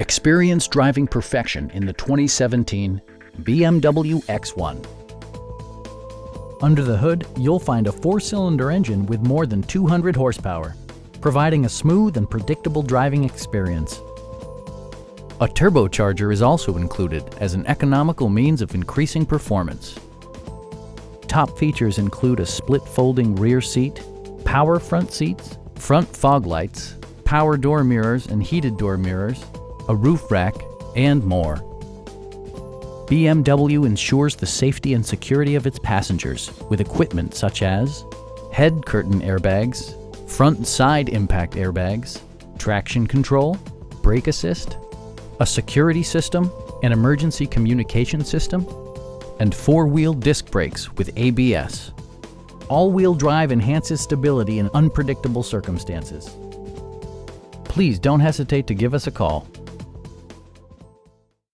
Experience driving perfection in the 2017 BMW X1. Under the hood, you'll find a 4-cylinder engine with more than 200 horsepower, providing a smooth and predictable driving experience. A turbocharger is also included as an economical means of increasing performance. Top features include a split folding rear seat, power front seats, front fog lights, power door mirrors and heated door mirrors, a roof rack, and more. BMW ensures the safety and security of its passengers with equipment such as head curtain airbags, front and side impact airbags, traction control, brake assist, a security system, an emergency communication system, and 4-wheel disc brakes with ABS. All-wheel drive enhances stability in unpredictable circumstances. Please don't hesitate to give us a call.